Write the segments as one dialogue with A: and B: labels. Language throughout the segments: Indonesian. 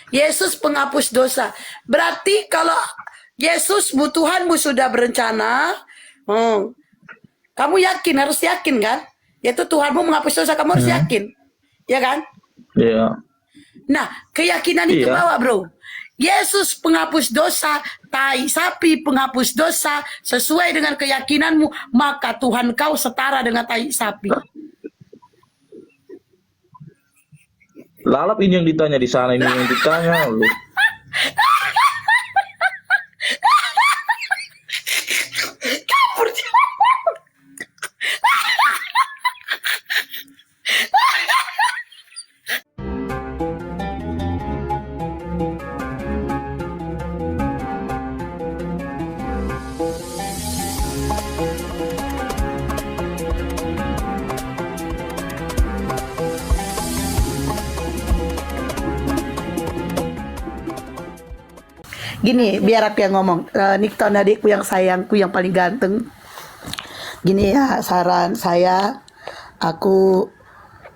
A: Yesus penghapus dosa. Berarti kalau Yesus Tuhanmu sudah berencana, kamu yakin, harus yakin kan? Yaitu Tuhanmu menghapus dosa, kamu harus
B: Hmm.
A: yakin. Ya kan?
B: Iya.
A: Nah, keyakinan itu
B: Iya.
A: bawa, bro. Yesus penghapus dosa, tai sapi penghapus dosa, sesuai dengan keyakinanmu, maka Tuhan kau setara dengan tai sapi.
B: Lalap ini yang ditanya di sana, ini yang ditanya lu.
A: Gini, biar aku yang ngomong. Nikton adikku yang sayangku yang paling ganteng. Gini ya, saran saya,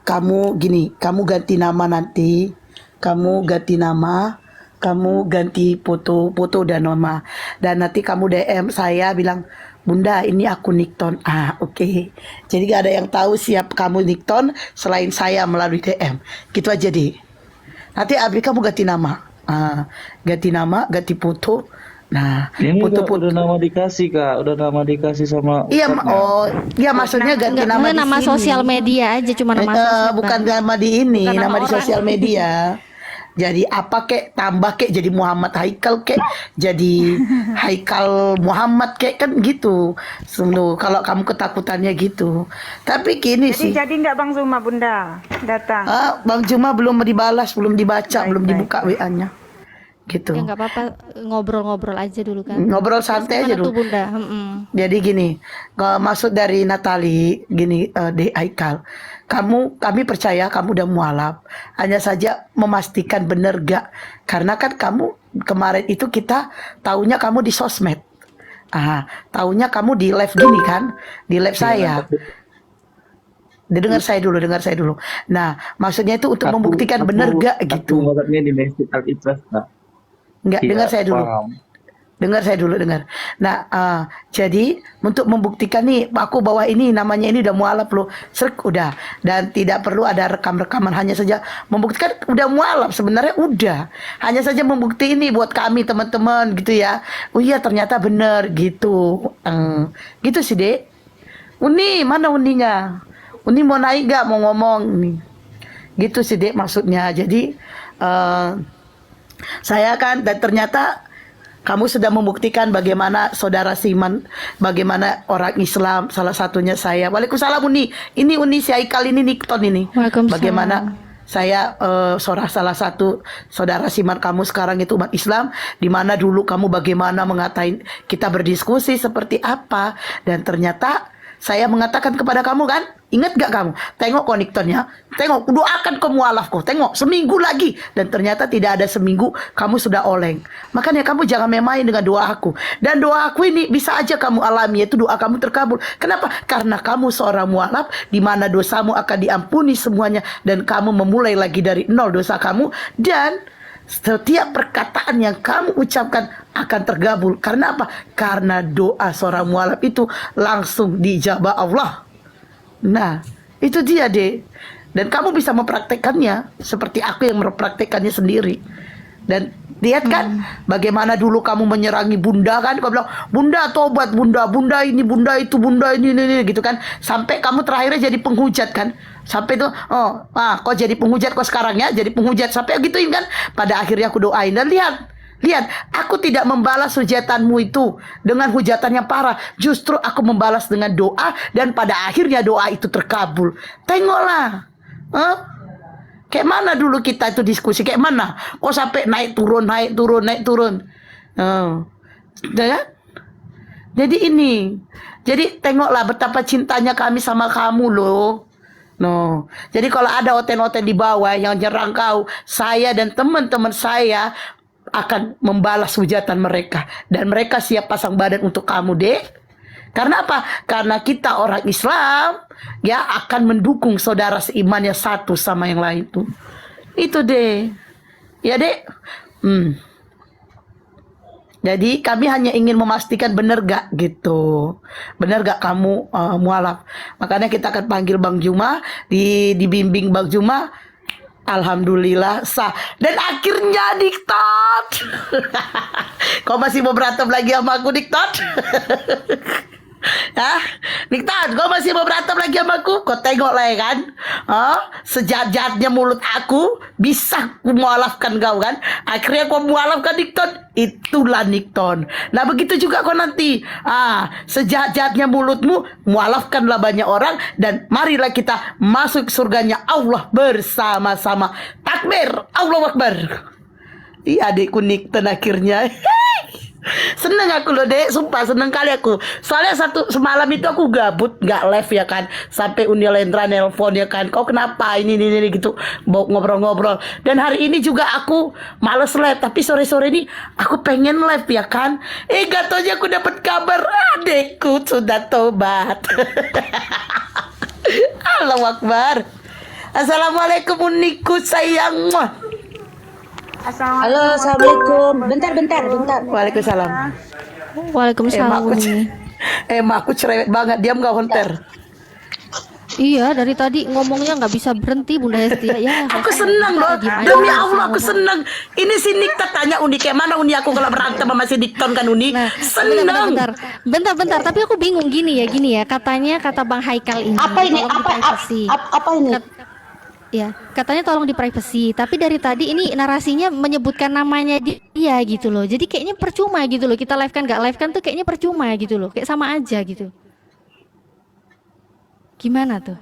A: kamu gini, kamu ganti nama nanti, kamu ganti nama, kamu ganti foto dan nama, dan nanti kamu DM saya bilang, Bunda ini aku Nikton. Oke. Jadi gak ada yang tahu siap kamu Nikton selain saya melalui DM. Gitu aja deh. Nanti abis kamu ganti nama. Ganti nama, ganti foto. Nah,
B: Ini
A: foto-foto.
B: udah nama dikasih kak, udah nama dikasih sama
A: Iya,
B: ustadznya.
A: iya maksudnya ganti
C: Enggak,
A: nama
C: enggak
A: di
C: nama
A: sini.
C: sosial media aja, cuma nama sosmed,
A: Bukan
C: Bang.
A: nama di ini,
C: Bukan nama
A: nama di
C: orang.
A: sosial media. Jadi apa kek, tambah kek jadi Muhammad Haikal kek, jadi Haikal Muhammad kek, kan gitu. Kalau kamu ketakutannya gitu. Tapi gini sih.
D: Jadi nggak Bang Zuma Bunda datang?
A: Bang Juma belum dibalas, belum dibaca,
D: Baik,
A: belum
D: baik.
A: dibuka WA-nya. Gitu.
C: Ya nggak apa-apa, ngobrol-ngobrol aja dulu kan.
A: Ngobrol santai aja
C: Gimana
A: dulu.
C: tuh Bunda?
A: Jadi gini, maksud dari Natali gini, De Haikal, kami percaya kamu udah mualaf, hanya saja memastikan bener gak, karena kan kamu kemarin itu kita taunya kamu di sosmed, taunya kamu di live gini kan, di live saya. Dengar saya dulu. Nah, maksudnya itu untuk membuktikan bener gak gitu.
B: Aku ngeliatnya di Masjid Al Ikhlas kak.
A: Enggak,
B: Iya,
A: dengar saya dulu.
B: paham.
A: Dengar. Nah, jadi untuk membuktikan nih, aku bawa ini namanya ini udah mualaf loh, udah, dan tidak perlu ada rekam-rekaman, hanya saja membuktikan udah mualaf, sebenarnya udah, hanya saja membukti ini buat kami teman-teman gitu ya. Oh iya ternyata bener gitu, gitu sih Dek. Uni mana uninya? Uni mau naik gak mau ngomong nih? Gitu sih Dek maksudnya. Jadi saya kan, dan ternyata kamu sudah membuktikan bagaimana saudara Siman, bagaimana orang Islam, salah satunya saya. Waalaikumsalam Uni. Ini Uni si Haikal ini Nikton ini.
C: Waalaikumsalam.
A: Bagaimana saya salah satu saudara Siman kamu sekarang itu umat Islam, di mana dulu kamu bagaimana mengatain kita berdiskusi seperti apa, dan ternyata saya mengatakan kepada kamu kan, ingat gak kamu? Tengok konektornya, tengok, doakan ke mualaf kok, tengok seminggu lagi, dan ternyata tidak ada seminggu kamu sudah oleng. Makanya kamu jangan main-main dengan doa aku. Dan doa aku ini bisa aja kamu alami, yaitu doa kamu terkabul. Kenapa? Karena kamu seorang mualaf, di mana dosamu akan diampuni semuanya, dan kamu memulai lagi dari nol dosa kamu, dan setiap perkataan yang kamu ucapkan akan tergabul. Karena apa? Karena doa seorang mualaf itu langsung dijabah Allah. Nah, itu dia deh. Dan kamu bisa mempraktekannya seperti aku yang mempraktekannya sendiri. Dan lihat kan bagaimana dulu kamu menyerangi Bunda kan, kau bilang Bunda tobat, Bunda ini, Bunda itu, Bunda ini gitu kan, sampai kamu terakhirnya jadi penghujat kan, sampai tuh kok jadi penghujat kok sekarang ya, jadi penghujat sampai gituin kan. Pada akhirnya aku doain, dan lihat, aku tidak membalas hujatanmu itu dengan hujatan yang parah, justru aku membalas dengan doa, dan pada akhirnya doa itu terkabul. Tengoklah, kayak mana dulu kita itu diskusi, kayak mana? Kok sampai naik turun. Ya? Jadi tengoklah betapa cintanya kami sama kamu loh. No. Jadi kalau ada oten-oten di bawah yang nyerang kau, saya dan teman-teman saya akan membalas hujatan mereka, dan mereka siap pasang badan untuk kamu, Dek. Karena apa? Karena kita orang Islam ya akan mendukung saudara seimannya satu sama yang lain tuh. Itu deh. Ya dek. Jadi kami hanya ingin memastikan benar gak gitu, benar gak kamu mualaf. Makanya kita akan panggil Bang Juma, dibimbing Bang Juma. Alhamdulillah sah. Dan akhirnya diktat. Kau masih mau berantem lagi sama aku diktat? Hah? Diktat, kau masih mau berantem lagi sama aku? Kau tengok lah ya kan, sejahat-jahatnya mulut aku bisa ku mualafkan kau kan. Akhirnya kau mualafkan Nikton. Itulah Nikton. Nah begitu juga kau nanti, sejahat-jahatnya mulutmu mualafkanlah banyak orang. Dan marilah kita masuk surganya Allah bersama-sama. Takbir, Allahu Akbar. Iya adikku Nikton akhirnya. Seneng aku loh dek, sumpah seneng kali aku. Soalnya semalam itu aku gabut gak live ya kan, sampai Uni Lendra nelpon ya kan, kau kenapa ini gitu, mau ngobrol-ngobrol. Dan hari ini juga aku males live, tapi sore-sore ini aku pengen live ya kan. Gak taunya aku dapat kabar adekku sudah tobat. Allahu Akbar. Assalamualaikum uniku sayang.
E: Halo, assalamualaikum. Bentar.
A: Waalaikumsalam.
C: Waalaikumsalam. Uni.
A: Emak aku cerewet banget, diam gak honter.
C: Iya, dari tadi ngomongnya nggak bisa berhenti Bunda Hestia. Ya,
A: Aku seneng loh, demi Allah aku seneng. Ini si Nikta tanya Uni kayak mana Uni aku kalau berantem sama si Dikton kan Uni.
C: Nah,
A: seneng.
C: bentar. Tapi aku bingung gini ya. Katanya kata Bang Haikal ini.
E: Apa ini?
C: tolong di-privacy.
E: Apa ini?
C: Ya, katanya tolong di privacy. Tapi dari tadi ini narasinya menyebutkan namanya dia gitu loh. Jadi kayaknya percuma gitu loh. Kita live kan nggak live kan tuh kayaknya percuma gitu loh. Kayak sama aja gitu. Gimana tuh?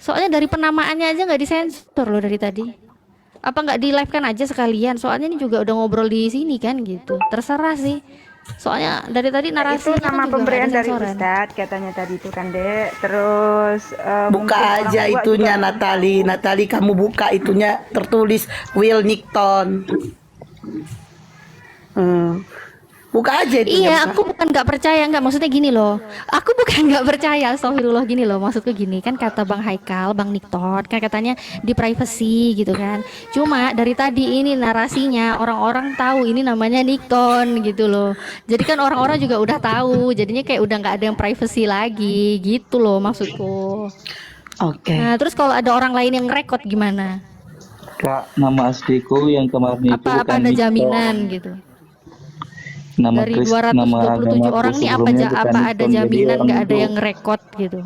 C: Soalnya dari penamaannya aja nggak disensor loh dari tadi. Apa nggak di live kan aja sekalian? Soalnya ini juga udah ngobrol di sini kan gitu. Terserah sih. Soalnya dari tadi narasi
D: Itu nama pemberian dari Ustadz katanya tadi itu kan dek. Terus
A: Buka
D: mungkin
A: aja
D: orang tua
A: itunya
D: juga-
A: Natali kamu buka itunya tertulis Will Nikton. Buka aja itunya.
C: Iya,
A: buka.
C: aku bukan nggak percaya, nggak maksudnya gini loh. Aku bukan nggak percaya, astagfirullah gini loh. Maksudku gini kan kata Bang Haikal, Bang Nikton kan katanya di privacy gitu kan. Cuma dari tadi ini narasinya orang-orang tahu ini namanya Nikton gitu loh. Jadi kan orang-orang juga udah tahu. Jadinya kayak udah nggak ada yang privacy lagi gitu loh maksudku.
A: Oke.
C: Nah, terus kalau ada orang lain yang ngerekod gimana?
B: Kak, nama asliku yang kemarin itu
C: Apa
B: bukan
C: ada
B: Nikton.
C: jaminan gitu?
B: Nama
C: Dari
B: nama
C: 227
B: agamaku
C: orang nih
B: sebelumnya bukan
C: apa ada
B: Nikton, jadi
C: jaminan
B: orang
C: nggak ada
B: itu-
C: yang ngerekod gitu?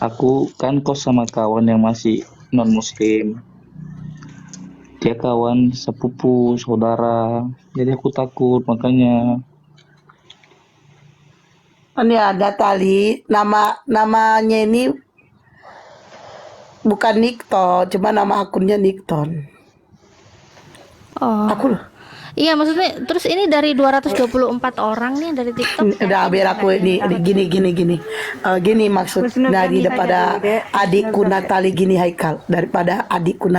B: Aku kan kos sama kawan yang masih non muslim. Dia kawan sepupu saudara, jadi aku takut makanya.
A: Ini ada tali namanya ini bukan Nikton, cuma nama akunnya Nikton.
C: Oh.
A: Aku loh.
C: Iya maksudnya terus ini dari 224 orang nih dari TikTok.
A: Udah biar aku ini gini. Gini maksud
D: Husnul
A: dari
D: kami
A: daripada
D: saja dulu, Dek.
A: adikku Natali gini Haikal, daripada adikku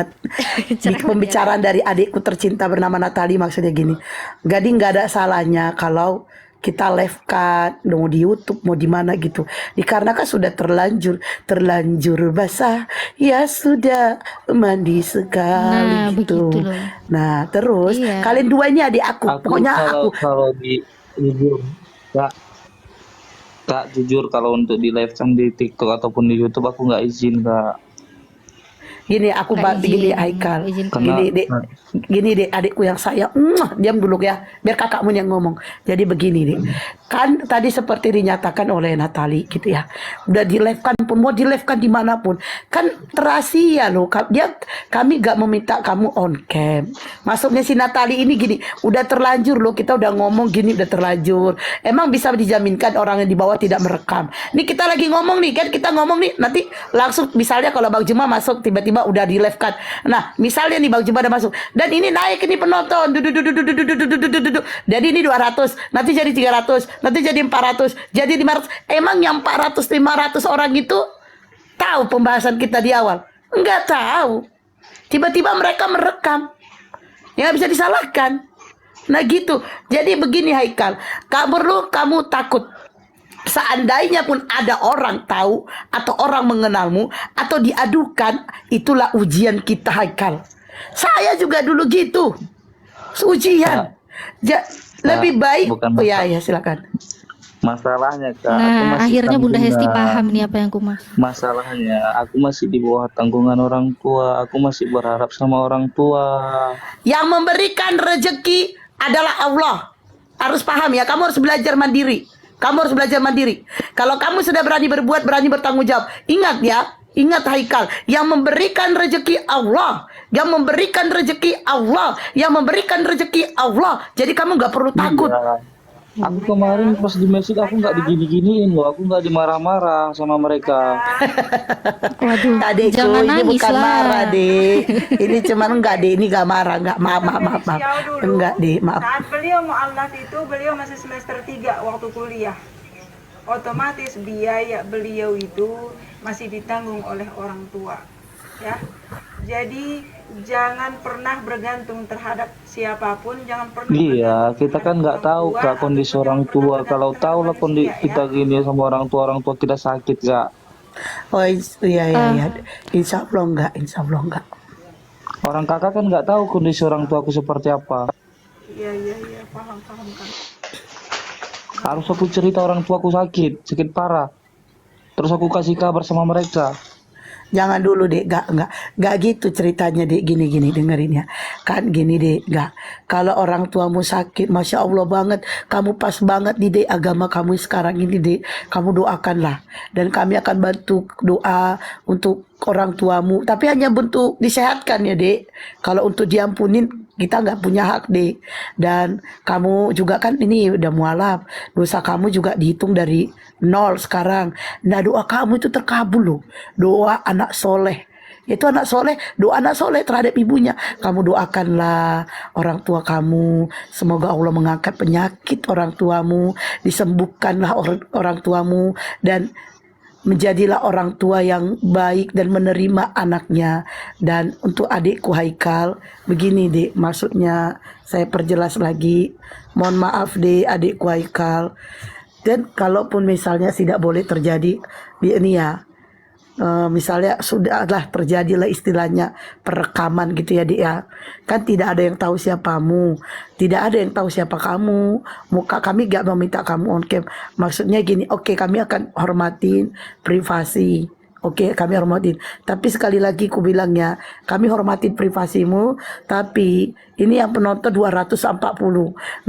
A: di pembicaraan dari adikku tercinta bernama Natali maksudnya gini. Jadi nggak ada salahnya kalau kita live kan mau di YouTube mau di mana gitu, dikarenakan sudah terlanjur basah ya sudah mandi sekali
C: Nah,
A: gitu.
C: begitu loh.
A: Nah terus
C: Iya.
A: kalian dua ini adik aku,
B: Aku
A: pokoknya aku
B: kalau jujur, Kak jujur kalau untuk di live kan di TikTok ataupun di YouTube aku nggak izin Kak.
A: gini aku
C: Nggak
A: gini
C: izin,
A: Haikal,
C: izin
B: Karena-
A: gini dek adikku yang sayang, diam dulu ya biar kakakmu yang ngomong. Jadi begini dek, kan tadi seperti dinyatakan oleh Natali gitu ya, udah di live kan pun mau di live kan dimanapun kan terasia loh. Kami gak meminta kamu on cam. Maksudnya si Natali ini gini, udah terlanjur loh, kita udah ngomong gini udah terlanjur. Emang bisa dijaminkan orang yang di bawah tidak merekam? Nih kita lagi ngomong nih kan, kita ngomong nih nanti langsung misalnya kalau Bang Juma masuk tiba-tiba udah di live kan. Nah misalnya nih Bang Juma udah masuk dan ini naik ini penonton, jadi ini 200, nanti jadi 300, nanti jadi 400, jadi 500. Emang yang 400 500 orang itu tahu pembahasan kita di awal? Enggak tahu. Tiba-tiba mereka merekam. Ya nggak bisa disalahkan. Nah gitu. Jadi begini Haikal, kamu takut seandainya pun ada orang tahu atau orang mengenalmu atau diadukan, itulah ujian kita, Haikal. Saya juga dulu gitu, ujian. Lebih baik.
B: bukan
A: Oh ya, silakan.
B: masalahnya Kak, aku
C: Nah,
B: masih
C: akhirnya Bunda Hesti
B: tanggungan.
C: paham nih apa yang aku maksud.
B: Masalahnya aku masih di bawah tanggungan orang tua, aku masih berharap sama orang tua.
A: Yang memberikan rezeki adalah Allah. Harus paham ya, kamu harus belajar mandiri. Kamu harus belajar mandiri. Kalau kamu sudah berani berbuat, berani bertanggung jawab. Ingat ya, ingat Haikal, yang memberikan rezeki Allah, yang memberikan rezeki Allah, yang memberikan rezeki Allah. Jadi kamu nggak perlu takut.
B: Iya. Aku kemarin pas di masjid aku nggak digini-giniin loh, aku nggak dimarah-marah sama mereka.
C: Waduh,
A: Adekku,
C: jangan
A: ini
C: nangis
A: bukan
C: lah.
A: marah, Dek. Ini cuman enggak, Dek. Ini enggak marah, enggak. Maaf.
D: Beliau dulu,
A: Enggak, Dek, maaf.
D: saat beliau mu'alaf itu beliau masih semester 3 waktu kuliah. Otomatis biaya beliau itu masih ditanggung oleh orang tua, ya. Jadi jangan pernah bergantung terhadap siapapun, jangan pernah
B: Iya,
D: bergantung
B: kita kan
D: terhadap
B: nggak tahu
D: tua,
B: Kak
D: atau
B: kondisi
D: jangan
B: orang
D: pernah
B: tua.
D: bergantung
B: Kalau tahu lah
D: terhadap
B: kondisi
D: manusia,
B: kita
D: ya.
B: gini sama orang tua kita sakit Kak.
A: Oh, iya. Insya Allah enggak,
B: Orang kakak kan nggak tahu kondisi orang tuaku seperti apa.
D: Iya, paham kan.
B: Harus aku cerita orang tuaku sakit parah. Terus aku kasih kabar sama mereka.
A: Jangan dulu, Dek. Enggak gitu ceritanya, Dek. Gini, dengerin ya. Kan gini, Dek. Enggak. Kalau orang tuamu sakit, Masya Allah banget. Kamu pas banget di Dek agama kamu sekarang ini, Dek. Kamu doakanlah. Dan kami akan bantu doa untuk orang tuamu. Tapi hanya bentuk disehatkan ya, Dek. Kalau untuk diampunin, kita nggak punya hak, Dek. Dan kamu juga kan ini udah mualaf. Dosa kamu juga dihitung dari nol sekarang. Nah, doa kamu itu terkabul loh. Doa anak soleh. Itu anak soleh, doa anak soleh terhadap ibunya. Kamu doakanlah orang tua kamu. Semoga Allah mengangkat penyakit orang tuamu. Disembuhkanlah orang tuamu. Dan menjadilah orang tua yang baik dan menerima anaknya. Dan untuk adikku Haikal, begini, Dek, maksudnya saya perjelas lagi. Mohon maaf, Dek, adikku Haikal. Dan kalaupun misalnya tidak boleh terjadi di ini ya, misalnya sudahlah terjadilah istilahnya perekaman gitu ya, Dek ya. Kan tidak ada yang tahu siapamu, tidak ada yang tahu siapa kamu. Muka kami gak meminta kamu on cam. Maksudnya gini, oke, kami akan hormatin privasi. Oke, kami hormatin. Tapi sekali lagi ku bilangnya, kami hormatin privasimu, tapi ini yang penonton 240.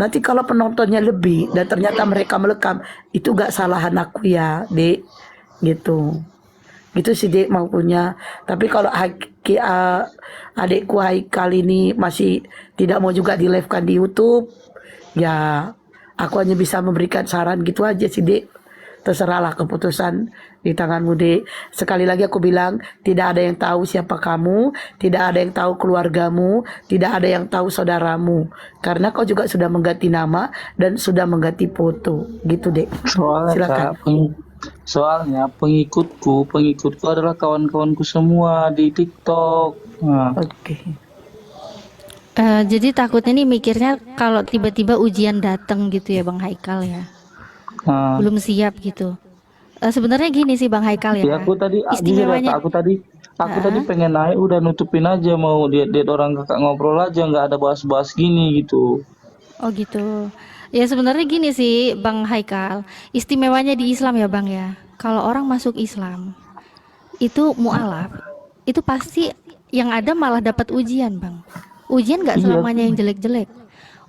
A: Nanti kalau penontonnya lebih dan ternyata mereka melekam, itu gak salahan aku ya, Dek. Gitu. Gitu sih, Dek, maunya. Tapi kalau adikku Haikal ini masih tidak mau juga di live-kan di YouTube, ya aku hanya bisa memberikan saran gitu aja sih, Dek. Terserahlah, keputusan di tanganmu, Dek. Sekali lagi aku bilang, tidak ada yang tahu siapa kamu, tidak ada yang tahu keluargamu, tidak ada yang tahu saudaramu. Karena kau juga sudah mengganti nama dan sudah mengganti foto. Gitu, Dek. Silakan.
B: Soalnya pengikutku adalah kawan-kawanku semua di TikTok. Nah,
A: Oke.
C: Jadi takutnya nih mikirnya kalau tiba-tiba ujian datang gitu ya Bang Haikal ya.
B: nah,
C: Belum siap gitu. Sebenarnya gini sih Bang Haikal ya.
B: ya aku tadi
C: Istimewanya
B: aku tadi pengen naik udah nutupin aja, mau lihat orang kakak ngobrol aja, nggak ada bahas-bahas gini gitu.
C: oh gitu. Ya sebenarnya gini sih Bang Haikal. Istimewanya di Islam ya Bang ya. Kalau orang masuk Islam itu mualaf, itu pasti yang ada malah dapat ujian Bang. Ujian nggak
B: Iya.
C: selamanya yang jelek-jelek.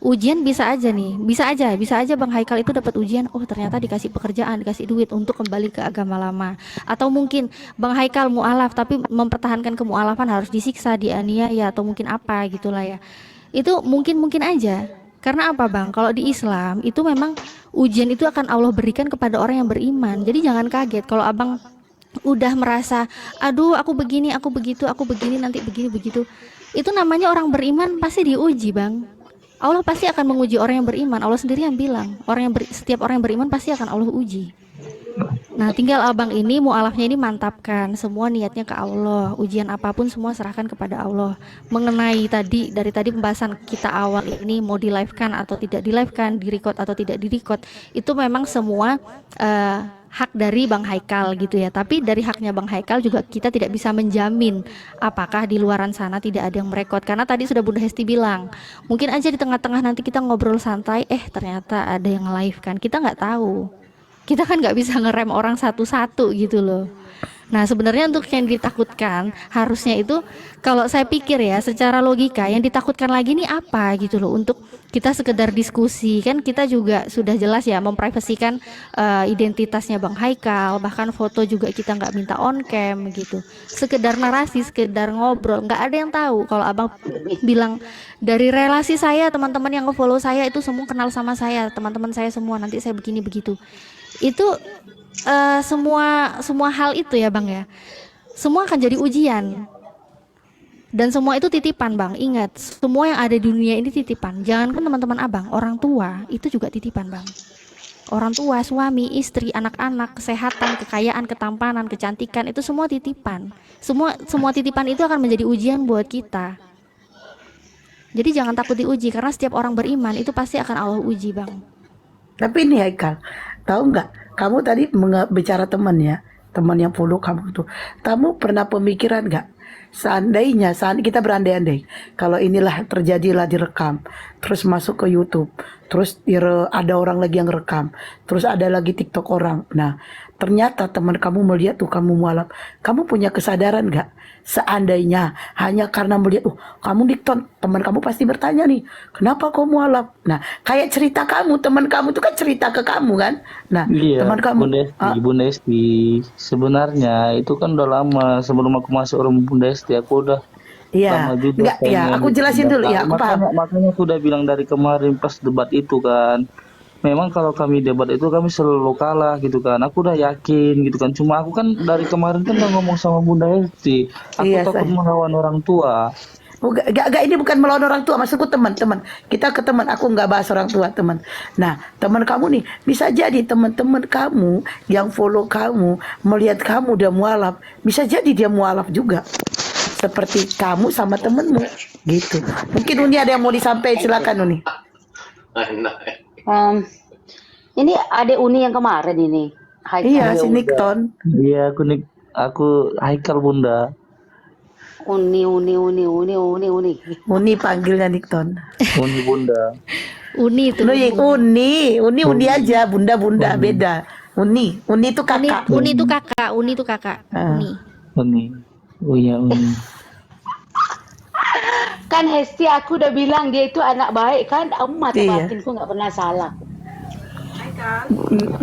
C: Ujian bisa aja nih, bisa aja Bang Haikal itu dapat ujian. Oh ternyata dikasih pekerjaan, dikasih duit untuk kembali ke agama lama. Atau mungkin Bang Haikal mualaf tapi mempertahankan kemualafan harus disiksa, dianiaya atau mungkin apa gitulah ya. Itu mungkin aja. Karena apa Bang? Kalau di Islam itu memang ujian itu akan Allah berikan kepada orang yang beriman. Jadi jangan kaget kalau Abang udah merasa, aduh aku begini, aku begitu, aku begini, nanti begini begitu. Itu namanya orang beriman pasti diuji Bang. Allah pasti akan menguji orang yang beriman. Allah sendiri yang bilang, setiap orang yang beriman pasti akan Allah uji. Nah, tinggal abang ini mualafnya ini mantapkan semua niatnya ke Allah. Ujian apapun semua serahkan kepada Allah. Mengenai tadi dari tadi pembahasan kita awal ini mau di live kan atau tidak di live kan, di record atau tidak di record, itu memang semua hak dari Bang Haikal gitu ya. Tapi dari haknya Bang Haikal juga kita tidak bisa menjamin apakah di luaran sana tidak ada yang merekod. Karena tadi sudah Bunda Hesti bilang, mungkin aja di tengah-tengah nanti kita ngobrol santai, ternyata ada yang live kan. Kita nggak tahu. Kita kan nggak bisa ngerem orang satu-satu gitu loh. Nah, sebenarnya untuk yang ditakutkan harusnya itu, kalau saya pikir ya secara logika, yang ditakutkan lagi nih apa gitu loh. Untuk kita sekedar diskusi, kan kita juga sudah jelas ya memprivasikan identitasnya Bang Haikal, bahkan foto juga kita nggak minta on cam gitu. Sekedar narasi, sekedar ngobrol, nggak ada yang tahu. Kalau abang bilang dari relasi saya, teman-teman yang nge-follow saya itu semua kenal sama saya, teman-teman saya semua, nanti saya begini begitu. Itu semua hal itu ya Bang ya, semua akan jadi ujian, dan semua itu titipan Bang. Ingat, semua yang ada di dunia ini titipan. Jangankan teman-teman abang, orang tua itu juga titipan Bang. Orang tua, suami, istri, anak-anak, kesehatan, kekayaan, ketampanan, kecantikan, itu semua titipan. Semua titipan itu akan menjadi ujian buat kita. Jadi jangan takut diuji, karena setiap orang beriman itu pasti akan Allah uji Bang.
A: Tapi ini Haikal, tahu nggak? Kamu tadi bicara teman ya, teman yang follow kamu tuh. Kamu pernah pemikiran nggak? Seandainya, saat kita berandai-andai, kalau inilah terjadilah direkam, terus masuk ke YouTube, terus ada orang lagi yang rekam, terus ada lagi TikTok orang. Nah, ternyata teman kamu melihat tuh kamu mualaf, kamu punya kesadaran nggak? Seandainya hanya karena melihat, kamu Nikton, teman kamu pasti bertanya nih, kenapa kau mualaf? Nah, kayak cerita kamu, teman kamu tuh kan cerita ke kamu kan? Nah,
B: Iya,
A: teman kamu,
B: Bunda Esti, sebenarnya itu kan udah lama sebelum aku masuk rumah Bunda Esti, aku udah
A: iya,
B: lama juga
A: enggak, ya, aku jelasin dulu ya, aku paham.
B: Makanya aku udah bilang dari kemarin pas debat itu kan, memang kalau kami debat itu kami selalu kalah gitu kan. Aku udah yakin gitu kan. Cuma aku kan dari kemarin kan udah ngomong sama Bunda Esti, aku
A: Iya,
B: takut
A: saya.
B: melawan orang tua.
A: Enggak, ini bukan melawan orang tua, maksudku teman-teman. Kita ke teman, aku nggak bahas orang tua, teman. Nah, teman kamu nih, bisa jadi teman-teman kamu yang follow kamu, melihat kamu udah mualaf, bisa jadi dia mualaf juga. Seperti kamu sama temenmu, gitu. Mungkin Uni ada yang mau disampaikan, silakan Uni.
E: Ini adik Uni yang kemarin ini. Haikal.
A: Iya, si Nikton.
B: Iya, aku Haikal Bunda.
E: Uni.
A: Uni panggilnya Nikton.
B: Uni Bunda.
C: Uni itu.
A: Uni aja, bunda beda. Uni itu kakak.
C: Uni itu kakak.
A: Ah.
C: Uni.
B: Oh iya, Uni.
E: Kan Hesti aku udah bilang dia itu anak baik kan. Mata
A: Iya.
E: batinku nggak pernah salah.
D: Haikal,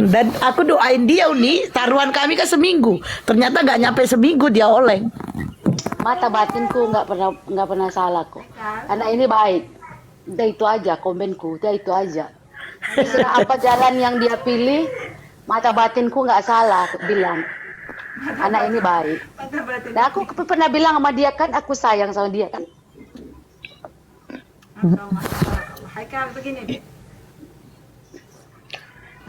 A: Dan aku doain dia Uni, taruhan kami kan seminggu. Ternyata nggak nyampe seminggu dia oleng.
E: Mata batinku nggak pernah salah kok. Anak ini baik. Udah itu aja komenku. Udah itu aja. Terserah apa jalan yang dia pilih, mata batinku nggak salah bilang. Anak ini baik.
D: mata batin.
E: Nah, aku pernah bilang sama dia kan, aku sayang sama dia kan.
D: Haikal begini deh.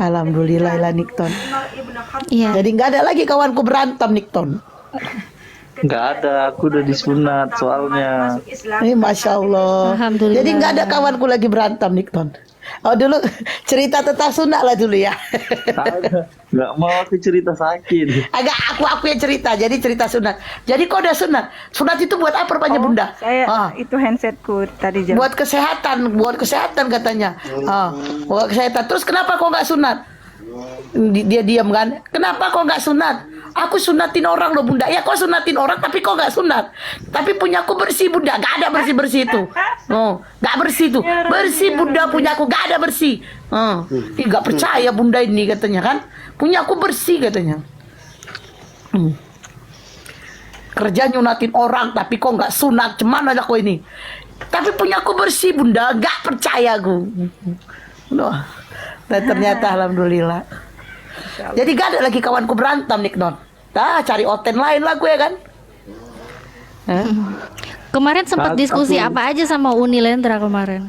A: Alhamdulillah lah Nikton.
D: Umar ibn Khattab
C: Iya.
A: Jadi nggak ada lagi kawanku berantem Nikton.
B: Nggak ada, aku udah disunat soalnya.
D: masuk Islam.
A: Masya Allah.
C: Alhamdulillah.
A: Jadi nggak ada kawanku lagi berantem Nikton. Oh dulu cerita tentang sunat lah dulu ya.
B: Ada. Nggak mau aku cerita sakit.
A: Agak aku yang cerita. Jadi cerita sunat. Jadi kok udah sunat? Sunat itu buat apa rupanya Bunda?
D: Saya itu handsetku tadi jam.
A: Buat kesehatan katanya. Buat kesehatan. Terus kenapa kok nggak sunat? Dia diam kan? Kenapa kok nggak sunat? Aku sunatin orang loh Bunda. Ya kok sunatin orang tapi kok nggak sunat? Tapi punyaku bersih Bunda. Gak ada bersih itu. Gak bersih tuh. Bersih Bunda punyaku gak ada bersih. Gak percaya Bunda ini katanya kan? Punyaku bersih katanya. Kerja nyunatin orang tapi kok nggak sunat? Cuman aja kok ini. Tapi punyaku bersih Bunda. Gak percaya aku. Dan ternyata alhamdulillah. Jadi gak ada lagi kawanku berantem Niknon. Cari oten lain lah gue kan.
C: Kemarin sempat diskusi apa aja sama Uni Lendra kemarin?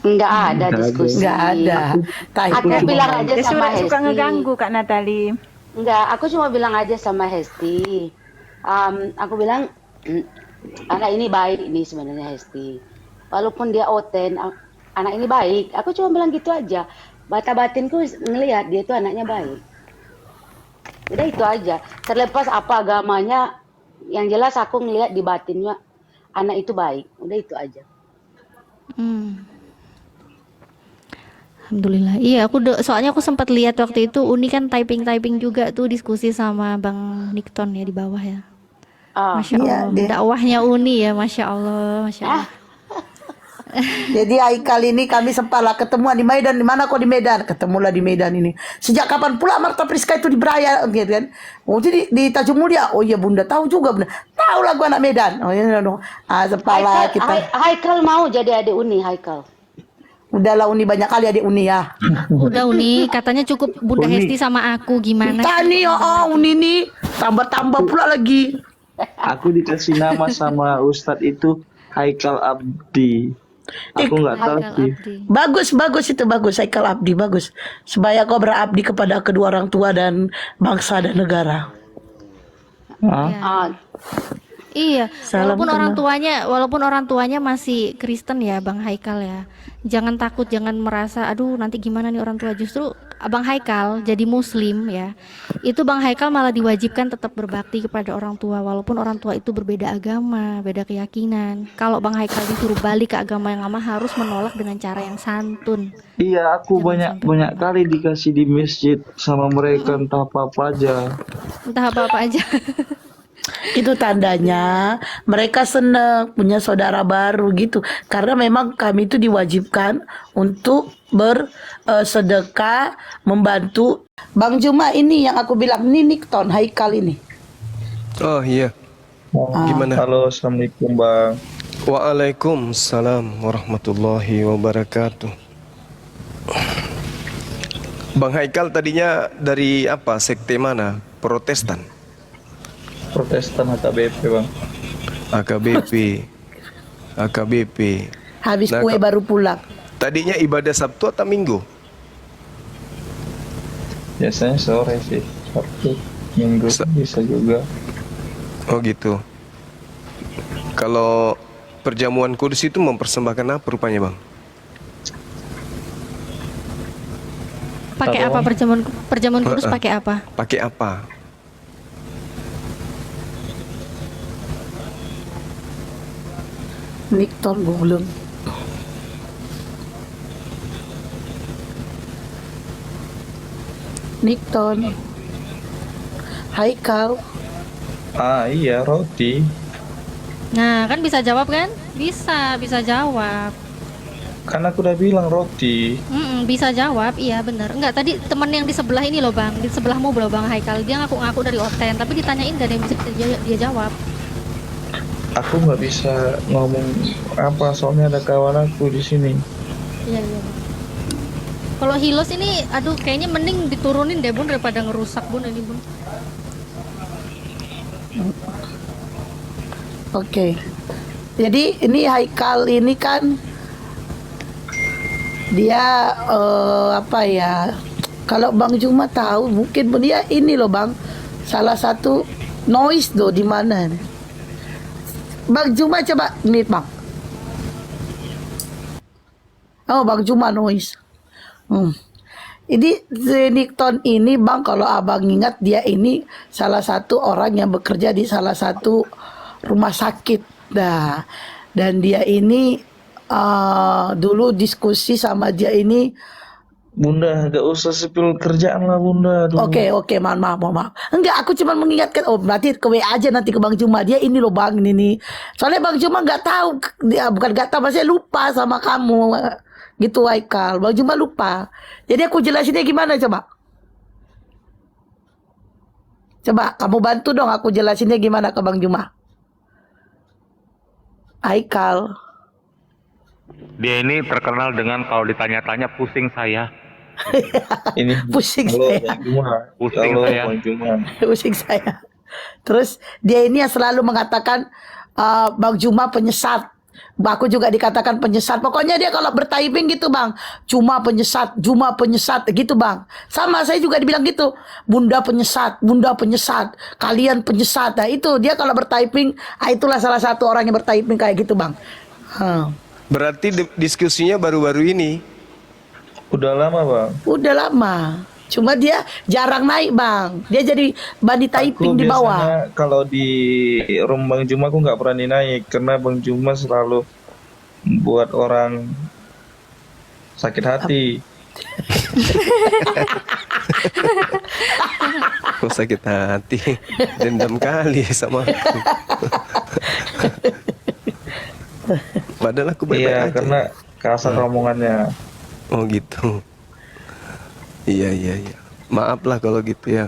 E: Nggak ada diskusi.
A: Nggak ada.
E: Aku bilang aja
D: Dia
E: sama
D: suka
E: Hesti.
D: ngeganggu Kak Natali.
E: Enggak, aku cuma bilang aja sama Hesti. Aku bilang anak ini baik ini sebenarnya Hesti. Walaupun dia oten, anak ini baik. Aku cuma bilang gitu aja. Bata batinku ngelihat dia itu anaknya baik. Udah itu aja. Terlepas apa agamanya, yang jelas aku ngelihat di batinnya anak itu baik. Udah itu aja.
C: Hmm. Alhamdulillah. Iya, soalnya aku sempat lihat waktu itu Uni kan typing juga tuh diskusi sama Bang Nikton ya di bawah ya.
E: Ah,
C: Masya
A: Iya,
C: Allah.
A: dia.
C: Dakwahnya Uni ya, Masya Allah, Masya Allah.
A: Jadi Haikal ini kami sempatlah ketemuan di Medan. Di mana kok di Medan? Ketemulah di Medan ini. Sejak kapan pula Marta Priska itu di Beraya, gitu kan? Oh, jadi di Tanjung Mulia. Oh iya Bunda, tahu juga Bunda. Tahu lah gua anak Medan. Oh iya dong. Sempatlah kita.
E: Haikal mau jadi adik Uni, Haikal.
A: Udahlah Uni, banyak kali adik Uni ya.
C: Udah Uni, katanya cukup Bunda
B: Uni.
C: Hesti sama aku gimana?
A: Tani Uni nih tambah-tambah pula lagi.
B: Aku dikasih nama sama Ustadz itu Haikal Abdi. Aku nggak tahu
C: Haikal
B: sih.
C: Abdi.
A: Bagus itu bagus Haikal Abdi bagus. Supaya kau berabdi kepada kedua orang tua dan bangsa dan negara.
B: Hah?
C: Ya.
E: Ah,
C: Iya,
A: Salam
C: walaupun orang tuanya masih Kristen ya, Bang Haikal ya. Jangan takut, jangan merasa aduh nanti gimana nih orang tua. Justru Bang Haikal jadi muslim ya. Itu Bang Haikal malah diwajibkan tetap berbakti kepada orang tua walaupun orang tua itu berbeda agama, beda keyakinan. Kalau Bang Haikal disuruh balik ke agama yang lama harus menolak dengan cara yang santun.
B: Iya, aku
C: Jangan
B: banyak kali dikasih di masjid sama mereka entah apa aja.
C: Entah apa-apa aja.
A: Itu tandanya mereka senang punya saudara baru gitu. Karena memang kami itu diwajibkan untuk bersedekah, membantu. Bang Juma ini yang aku bilang ini Nikton Haikal ini.
F: Oh iya, gimana?
B: Halo, assalamualaikum bang.
F: Waalaikumsalam warahmatullahi wabarakatuh. Bang Haikal tadinya dari apa? Sekte mana? Protestan?
B: Protestan AKBP bang.
F: AKBP.
A: Habis
F: Nah,
A: kue baru pulang.
F: Tadinya ibadah Sabtu atau Minggu?
B: Biasanya sore sih, Sabtu, Minggu bisa juga.
F: Oh gitu. Kalau perjamuan kudus itu mempersembahkan apa rupanya bang?
C: Pakai apa perjamuan kudus pakai apa?
F: Pakai apa?
A: Nikton gue belum. Nikton Haikal.
B: Ah iya, roti.
C: Nah, kan bisa jawab kan? Bisa jawab.
B: Kan aku udah bilang roti.
C: Bisa jawab, iya bener. Enggak, tadi temen yang di sebelah ini loh bang, di sebelahmu loh bang Haikal. Dia ngaku-ngaku dari Oten, tapi ditanyain gak ada yang bisa dia jawab.
B: Aku nggak bisa ngomong apa, soalnya ada kawan aku di sini.
C: Iya. Kalau Hilos ini, aduh kayaknya mending diturunin deh bun daripada ngerusak bun ini bun.
A: Oke. Jadi ini Haikal ini kan dia apa ya? Kalau Bang Juma tahu mungkin dia ini loh Bang. Salah satu noise do di mana nih? Bang Juma coba mute Bang. Oh Bang Juma noise. Ini Nikton ini Bang, kalau Abang ingat dia ini salah satu orang yang bekerja di salah satu rumah sakit. Nah, dan dia ini dulu diskusi sama dia ini.
B: Bunda, gak usah sepil kerjaan lah Bunda. Aduh.
A: Oke, mohon maaf. Enggak, aku cuma mengingatkan. Oh, berarti ke WA aja nanti ke Bang Juma. Dia ini loh Bang, ini. Soalnya Bang Juma nggak tahu, dia bukan nggak tahu, maksudnya lupa sama kamu. Gitu Haikal. Bang Juma lupa. Jadi aku jelasinnya gimana coba? Coba kamu bantu dong aku jelasinnya gimana ke Bang Juma. Haikal.
G: Dia ini terkenal dengan kalau ditanya-tanya pusing saya.
B: Ini
A: Pusing
B: halo,
A: saya.
B: Bang Juma.
G: Pusing
B: Halo,
G: saya.
B: Bang Juma.
A: Pusing saya. Terus dia ini yang selalu mengatakan Bang Juma penyesat. Aku juga dikatakan penyesat. Pokoknya dia kalau bertyping gitu bang, cuma penyesat gitu bang. Sama saya juga dibilang gitu, bunda penyesat, kalian penyesat. Nah itu dia kalau bertyping, itulah salah satu orang yang bertyping kayak gitu bang.
F: Berarti diskusinya baru-baru ini.
B: Udah lama bang.
A: Udah lama. Cuma dia jarang naik bang. Dia jadi body typing di bawah.
B: Biasanya kalau di room Bang Juma aku nggak berani naik karena Bang Juma selalu buat orang sakit hati.
F: Kok sakit hati, dendam kali sama aku. Padahal aku baik-baik
B: Iya,
F: aja.
B: karena kasar omongannya.
F: Oh gitu. Iya. Maaf lah kalau gitu ya.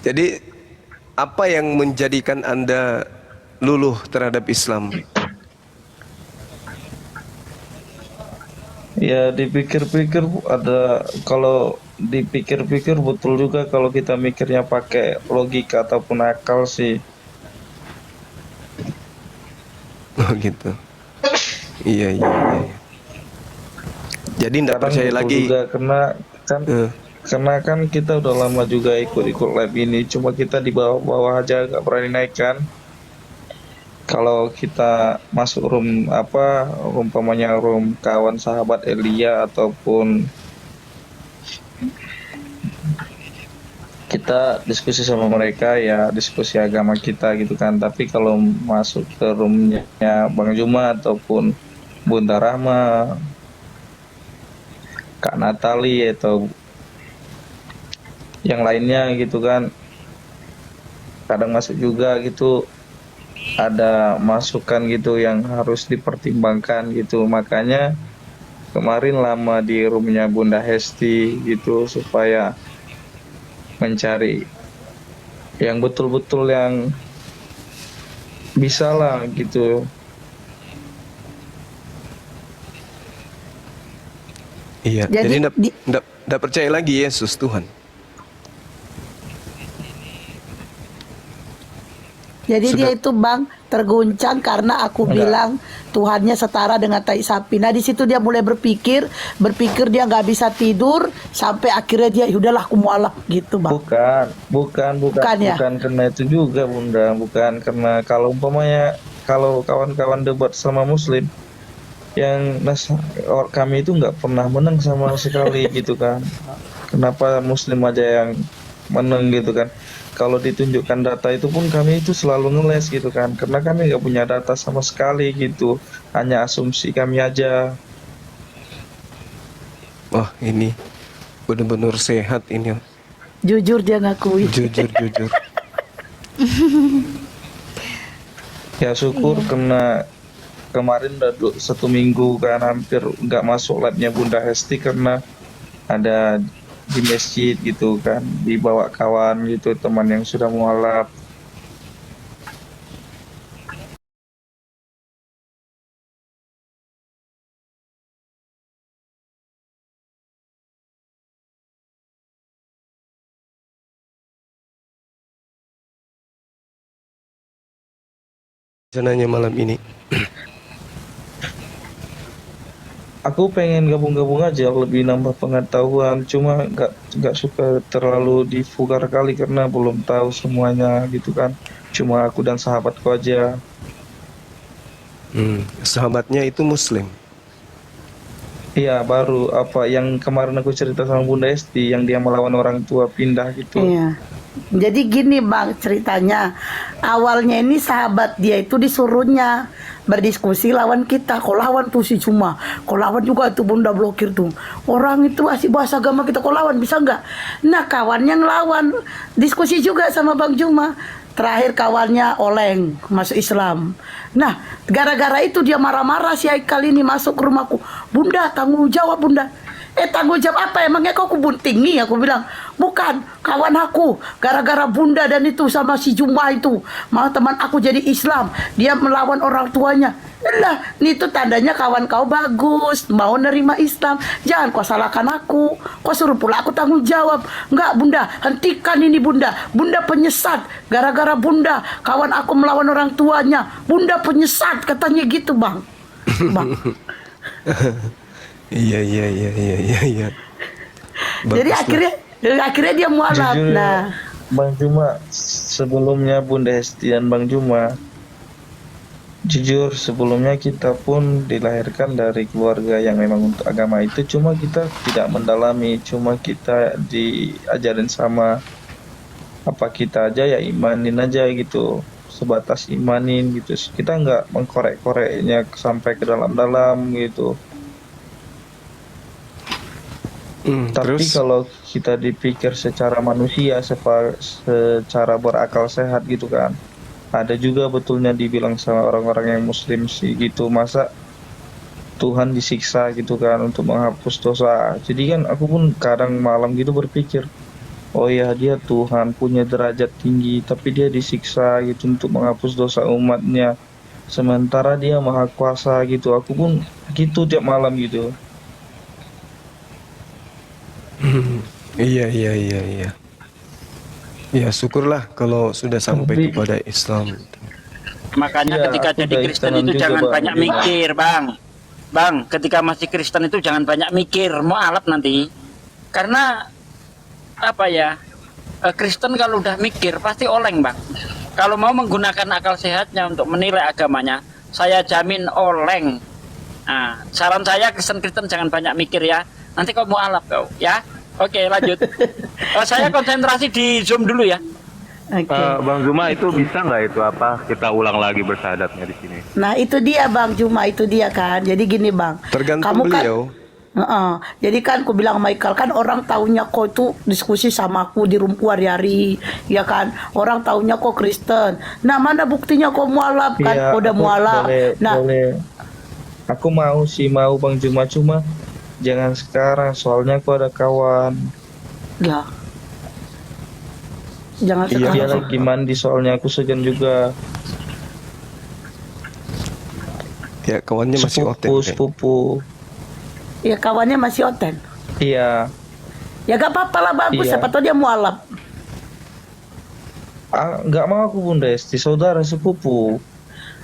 F: Jadi apa yang menjadikan Anda luluh terhadap Islam?
B: Ya dipikir-pikir kalau dipikir-pikir betul juga kalau kita mikirnya pakai logika ataupun akal sih.
F: Oh gitu. Iya. Jadi enggak
B: Kadang
F: percaya
B: betul
F: lagi.
B: juga karena kan kita udah lama juga ikut lab ini, cuma kita di bawah aja gak berani naik kan. Kalau kita masuk room umpamanya room kawan sahabat Elia ataupun kita diskusi sama mereka ya diskusi agama kita gitu kan. Tapi kalau masuk ke roomnya Bang Juma ataupun Bunda Rahma, Kak Natali atau yang lainnya gitu kan, kadang masuk juga gitu, ada masukan gitu yang harus dipertimbangkan gitu. Makanya kemarin lama di roomnya Bunda Hesti gitu supaya mencari yang betul-betul yang bisa lah gitu.
F: Iya.
A: Jadi
F: Jadi enggak percaya lagi Yesus Tuhan.
A: Jadi
F: Sudah.
A: dia itu bang terguncang karena aku bilang Tuhannya setara dengan tai sapi. Nah di situ dia mulai berpikir dia nggak bisa tidur sampai akhirnya dia udahlah aku mualaf gitu bang.
B: Bukan
A: ya?
B: bukan karena itu juga Bunda, bukan karena kalau umpamanya kalau kawan-kawan debat sama Muslim yang kami itu nggak pernah menang sama sekali gitu kan. Kenapa Muslim aja yang menang gitu kan? Kalau ditunjukkan data itu pun kami itu selalu ngeles gitu kan, karena kami nggak punya data sama sekali gitu, hanya asumsi kami aja.
F: Wah, ini benar-benar sehat ini.
A: Jujur dia ngakui.
F: Jujur.
B: Ya syukur karena kemarin udah 1 minggu kan hampir nggak masuk labnya Bunda Hesti karena ada di masjid gitu kan, dibawa kawan gitu, teman yang sudah mualaf.
F: Rencananya malam ini.
B: Aku pengen gabung-gabung aja lebih nambah pengetahuan, cuma nggak suka terlalu divulgar kali karena belum tahu semuanya gitu kan. Cuma aku dan sahabatku aja.
F: Sahabatnya itu Muslim.
B: Iya, baru apa yang kemarin aku cerita sama Bunda Esti yang dia melawan orang tua pindah gitu.
A: Iya. Jadi gini bang ceritanya, awalnya ini sahabat dia itu disuruhnya berdiskusi lawan kita. Kau lawan tuh si Cuma, kau lawan juga tuh Bunda blokir tuh. Orang itu masih bahasa agama kita, kau lawan bisa nggak? Nah kawannya ngelawan, diskusi juga sama Bang Juma. Terakhir kawannya oleng masuk Islam. Nah gara-gara itu dia marah-marah si Haikal ini masuk ke rumahku. Bunda tanggung jawab Bunda. tanggung jawab apa? Emangnya kau kubuntingi? Aku bilang, bukan, kawan aku. Gara-gara bunda dan itu sama si Juma itu. Mau teman aku jadi Islam. Dia melawan orang tuanya. Lah, itu tandanya kawan kau bagus. Mau nerima Islam. Jangan kau salahkan aku. Kau suruh pula aku tanggung jawab. Enggak, bunda, hentikan ini bunda. Bunda penyesat. Gara-gara bunda, kawan aku melawan orang tuanya. Bunda penyesat, katanya gitu bang. Bang.
F: Iya.
A: Jadi
F: Bagus lah.
A: akhirnya dia mualaf.
B: Jujur
A: Nah,
B: Bang Juma, sebelumnya Bunda Hesti dan Bang Juma, jujur sebelumnya kita pun dilahirkan dari keluarga yang memang untuk agama itu, cuma kita tidak mendalami, cuma kita diajarin sama apa kita aja ya imanin aja gitu, sebatas imanin gitu. Kita nggak mengkorek-koreknya sampai ke dalam-dalam gitu. Tapi
F: Terus
B: kalau kita dipikir secara manusia, secara berakal sehat gitu kan, ada juga betulnya dibilang sama orang-orang yang muslim sih gitu, masa Tuhan disiksa gitu kan untuk menghapus dosa. Jadi kan aku pun kadang malam gitu berpikir, oh ya dia Tuhan punya derajat tinggi, tapi dia disiksa gitu untuk menghapus dosa umatnya. Sementara dia maha kuasa gitu, aku pun gitu tiap malam gitu.
F: iya. Ya syukurlah kalau sudah sampai
B: Tapi
F: kepada Islam.
H: Makanya
B: ya
H: ketika
B: aku
H: jadi
B: udah
H: Kristen
B: ikutan
H: itu
B: juga
H: jangan
B: Bang.
H: banyak mikir, Bang. Bang, ketika masih Kristen itu jangan banyak mikir, mau alap nanti. Karena apa ya? Kristen kalau udah mikir pasti oleng, Bang. Kalau mau menggunakan akal sehatnya untuk menilai agamanya, saya jamin oleng. Nah, saran saya Kristen-Kristen jangan banyak mikir ya. Nanti kau mau alap kau, ya. Oke, lanjut. Saya konsentrasi di Zoom dulu ya.
A: oke.
G: Bang Zuma, itu bisa nggak itu apa kita ulang lagi bersyahadatnya di sini?
A: Nah itu dia Bang Juma, itu dia kan. Jadi gini Bang,
F: Tergantung
A: kamu kan,
F: beliau.
A: Jadi kan aku bilang Michael kan orang taunya kau itu diskusi sama aku di room hari-hari, ya kan. Orang taunya kau Kristen. Nah mana buktinya kau mualaf kan?
B: Iya,
A: Kau udah
B: aku
A: mualaf. Nah
B: boleh. Aku mau Bang Juma, cuma jangan sekarang, soalnya aku ada kawan.
A: ya, jangan
F: Iya.
B: Dia
A: sekarang.
B: lagi mandi, soalnya aku segan juga.
F: Ya kawannya masih oten.
B: Sepupu.
A: Ya kawannya masih oten.
B: Iya.
A: Ya gak apa-apa lah bagus.
B: Iya.
A: Siapa tahu dia mualaf.
B: Nggak mau aku Bunda Esti, saudara sepupu.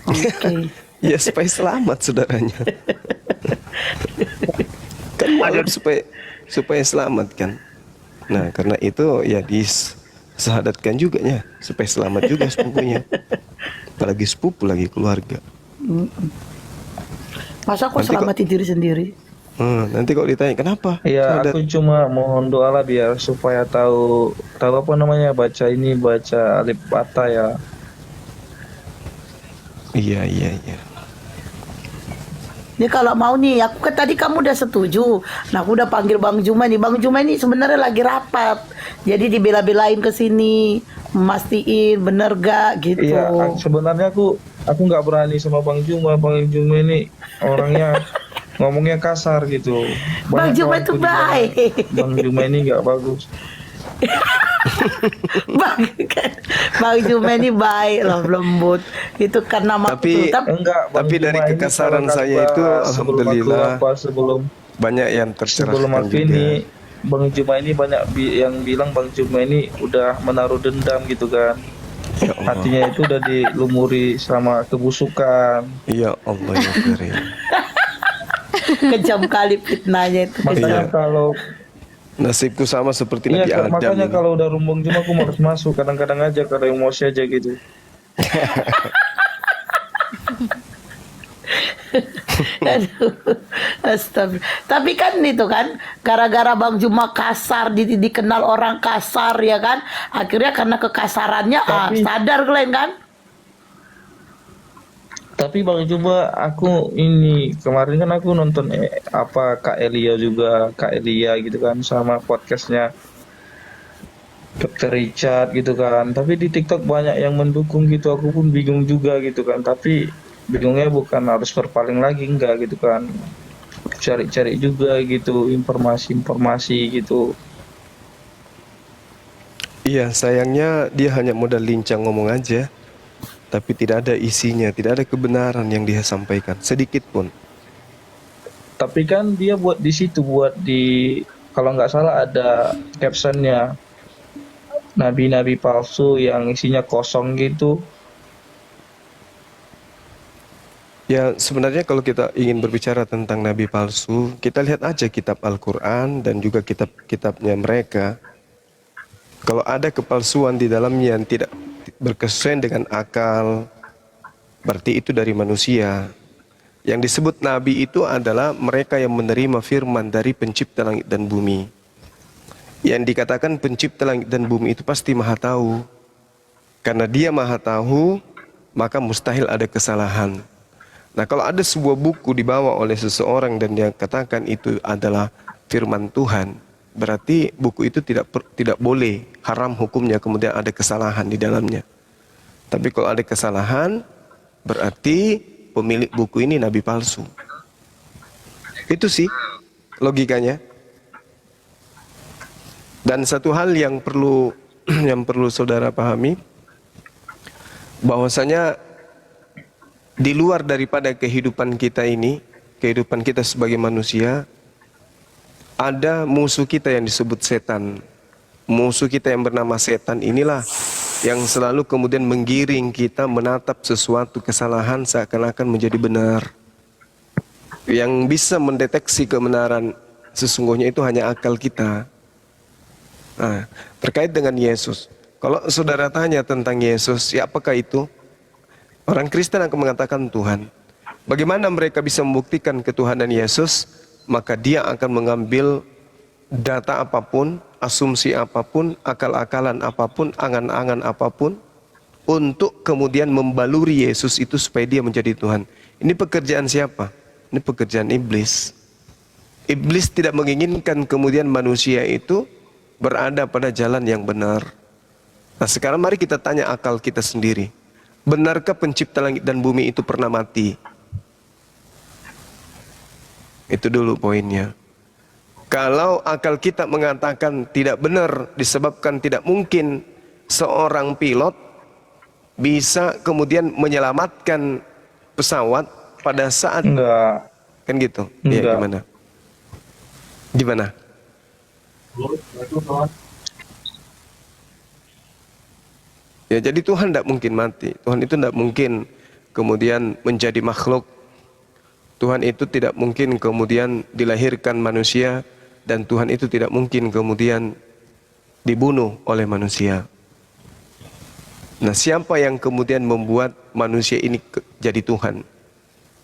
A: Oke.
F: Ya supaya selamat saudaranya. Kan mualaf supaya selamat kan. Nah karena itu ya disahadatkan juga ya supaya selamat juga sepupunya. Apalagi sepupu lagi keluarga.
A: Masa kau
F: Nanti
A: selamatin diri sendiri?
F: Nanti kalau ditanya kenapa?
B: Ya
F: Syahadat.
B: aku cuma mohon doa lah biar supaya tahu apa namanya, baca alif bata ya.
F: Iya.
A: Ini kalau mau nih, aku kan tadi kamu udah setuju. Nah, aku udah panggil Bang Juma nih. Bang Juma ini sebenarnya lagi rapat. Jadi dibela-belain ke sini, mastiin bener gak gitu.
B: Iya, sebenarnya aku nggak berani sama Bang Juma. Bang Juma ini orangnya ngomongnya kasar gitu.
A: Bang
B: Banyak
A: Juma
B: kawanku
A: itu
B: di bawah,
A: baik.
B: Bang Juma ini nggak bagus.
A: Bang Juma ini baik loh, lembut. Itu karena
F: Tapi-
B: Enggak, Bang
F: Tapi
B: Juma
F: dari
B: ini
F: kekasaran
B: kalau
F: saya
B: kata
F: itu,
B: sebelum aku
F: alhamdulillah, banyak yang
B: sebelum
F: tercerahkan
B: aku
F: juga.
B: ini Bang Juma ini banyak yang bilang Bang Juma ini udah menaruh dendam gitu kan.
F: Ya Allah.
B: Hatinya itu udah dilumuri sama kebusukan.
F: Ya Allah ya Karim.
A: kejam kali fitnahnya itu.
B: Makanya
F: Iya.
B: kalau
F: Nasibku sama seperti
B: iya,
F: Nabi Adam.
B: makanya
F: ini.
B: kalau udah rumbung Juma aku malas masuk, kadang-kadang aja karena emosi aja gitu.
A: Aduh, astaga. Tapi kan itu kan gara-gara Bang Juma kasar, dikenal orang kasar ya kan. Akhirnya karena kekasarannya
B: Tapi-
A: sadar kalian kan.
B: Tapi Bang Juma, aku ini kemarin kan aku nonton Kak Elia juga, Kak Elia gitu kan, sama podcastnya Dr. Richard gitu kan. Tapi di TikTok banyak yang mendukung gitu, aku pun bingung juga gitu kan. Tapi bingungnya bukan harus berpaling lagi, enggak gitu kan. cari-cari juga gitu informasi-informasi gitu.
F: Iya, sayangnya dia hanya modal lincah ngomong aja, tapi tidak ada isinya, tidak ada kebenaran yang dia sampaikan sedikit pun.
B: Tapi kan dia buat di situ, buat di, kalau nggak salah ada captionnya, nabi-nabi palsu yang isinya kosong gitu.
F: Ya, sebenarnya kalau kita ingin berbicara tentang nabi palsu, kita lihat aja kitab Al-Quran dan juga kitab-kitabnya mereka. Kalau ada kepalsuan di dalamnya yang tidak berkesesuaian dengan akal, berarti itu dari manusia. Yang disebut nabi itu adalah mereka yang menerima firman dari pencipta langit dan bumi. Yang dikatakan pencipta langit dan bumi itu pasti maha tahu. Karena dia maha tahu, maka mustahil ada kesalahan. Nah, kalau ada sebuah buku dibawa oleh seseorang dan dia katakan itu adalah firman Tuhan, berarti buku itu tidak boleh, haram hukumnya, kemudian ada kesalahan di dalamnya. Tapi kalau ada kesalahan, berarti pemilik buku ini nabi palsu. Itu sih logikanya. Dan satu hal yang perlu saudara pahami, bahwasanya di luar daripada kehidupan kita ini, kehidupan kita sebagai manusia, ada musuh kita yang disebut setan. Musuh kita yang bernama setan inilah yang selalu kemudian menggiring kita menatap sesuatu kesalahan seakan-akan menjadi benar. Yang bisa mendeteksi kebenaran sesungguhnya itu hanya akal kita. Nah, terkait dengan Yesus, kalau saudara tanya tentang Yesus, ya apakah itu? Orang Kristen akan mengatakan Tuhan. Bagaimana mereka bisa membuktikan ketuhanan Yesus? Maka dia akan mengambil data apapun, asumsi apapun, akal-akalan apapun, angan-angan apapun, untuk kemudian membaluri Yesus itu supaya dia menjadi Tuhan. Ini pekerjaan siapa? Ini pekerjaan iblis. Iblis tidak menginginkan kemudian manusia itu berada pada jalan yang benar. Nah, sekarang mari kita tanya akal kita sendiri. Benarkah pencipta langit dan bumi itu pernah mati? Itu dulu poinnya. Kalau akal kita mengatakan tidak benar disebabkan tidak mungkin seorang pilot bisa kemudian menyelamatkan pesawat pada saat
B: Enggak.
F: kan gitu. Iya,
B: Enggak.
F: gimana? Gimana? Ya, jadi Tuhan tidak mungkin mati. Tuhan itu tidak mungkin kemudian menjadi makhluk. Tuhan itu tidak mungkin kemudian dilahirkan manusia, dan Tuhan itu tidak mungkin kemudian dibunuh oleh manusia. Nah, siapa yang kemudian membuat manusia ini jadi Tuhan?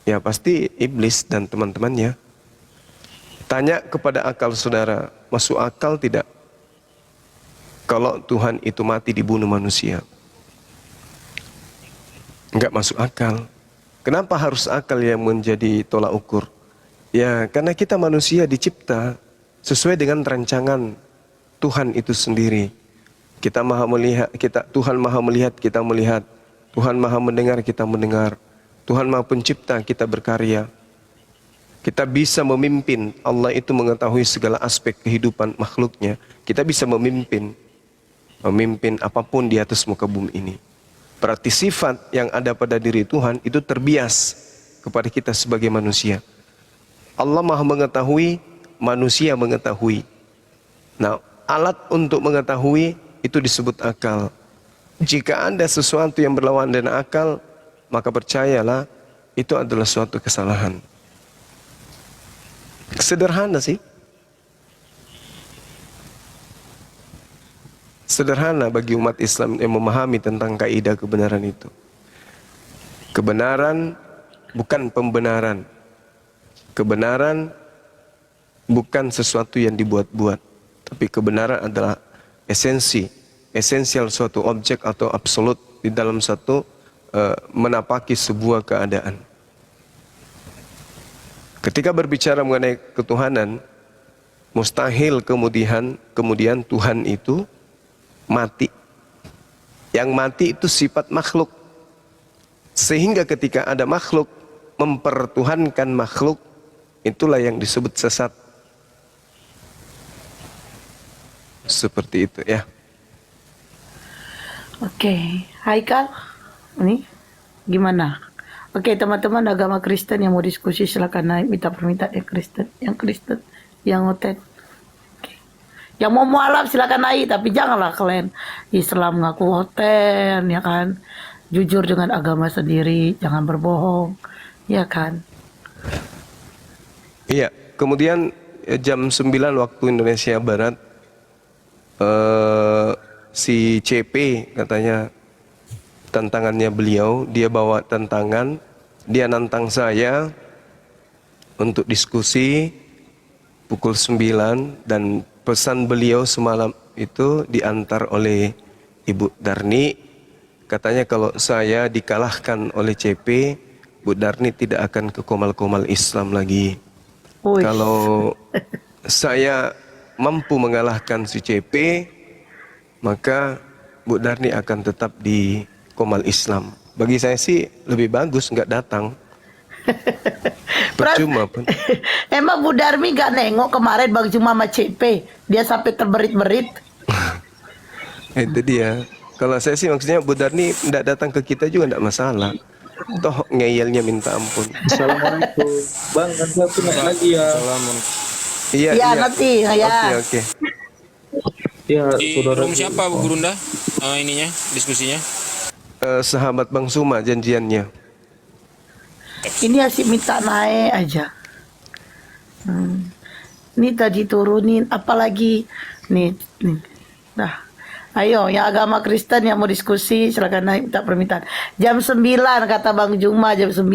F: Ya pasti iblis dan teman-temannya. Tanya kepada akal saudara, masuk akal tidak kalau Tuhan itu mati dibunuh manusia? Enggak masuk akal. Kenapa harus akal yang menjadi tolak ukur? Ya, karena kita manusia dicipta sesuai dengan rancangan Tuhan itu sendiri. Kita maha melihat, Tuhan maha melihat, kita melihat. Tuhan maha mendengar, kita mendengar. Tuhan maha pencipta, kita berkarya. Kita bisa memimpin. Allah itu mengetahui segala aspek kehidupan makhluknya. Kita bisa memimpin apapun di atas muka bumi ini. Berarti sifat yang ada pada diri Tuhan itu terbias kepada kita sebagai manusia. Allah maha mengetahui, manusia mengetahui. Nah, alat untuk mengetahui itu disebut akal. Jika ada sesuatu yang berlawan dengan akal, maka percayalah itu adalah suatu kesalahan. Sederhana sih. Sederhana bagi umat Islam yang memahami tentang kaidah kebenaran itu. Kebenaran bukan pembenaran. Kebenaran bukan sesuatu yang dibuat-buat, tapi kebenaran adalah esensial suatu objek atau absolut di dalam satu menapaki sebuah keadaan. Ketika berbicara mengenai ketuhanan, mustahil kemudian Tuhan itu mati. Yang mati itu sifat makhluk. Sehingga ketika ada makhluk mempertuhankan makhluk, itulah yang disebut sesat. Seperti itu ya.
A: Oke, Haikal, ini gimana? Oke, teman-teman agama Kristen yang mau diskusi silakan naik, minta permintaan yang Kristen, yang oten. Oke. Yang mau mualaf silakan naik, tapi janganlah kalian Islam ngaku oten, ya kan? Jujur dengan agama sendiri, jangan berbohong, ya kan?
F: Iya, kemudian jam 9 waktu Indonesia Barat, si CP katanya tantangannya beliau, dia bawa tantangan, dia nantang saya untuk diskusi pukul 9 dan pesan beliau semalam itu diantar oleh Ibu Darni, katanya kalau saya dikalahkan oleh CP, Bu Darni tidak akan ke komal-komal Islam lagi.
A: Wih.
F: Kalau saya mampu mengalahkan si CP, maka Bu Darni akan tetap di Komal Islam. Bagi saya sih lebih bagus nggak datang. Percuma pun.
A: Emang Bu Darmi gak nengok kemarin Bang Juma sama CP? Dia sampai terberit-berit.
F: Itu dia. Kalau saya sih maksudnya Bu Darni nggak datang ke kita juga nggak masalah. Toh ngeyelnya minta ampun.
B: Assalamualaikum. Bang, nanti aku naik lagi ya.
F: Iya,
A: Ya, nanti, ya.
F: Oke.
B: Ya,
I: Di
B: saudara.
I: room siapa Bu Gurunda? Ininya, diskusinya.
F: Sahabat Bang Suma janjiannya.
A: Ini asik minta naik aja. Ini tadi turunin, apalagi nih. Nah, ayo yang agama Kristen yang mau diskusi silakan naik minta permintaan. Jam 9 kata Bang Juma, jam 9.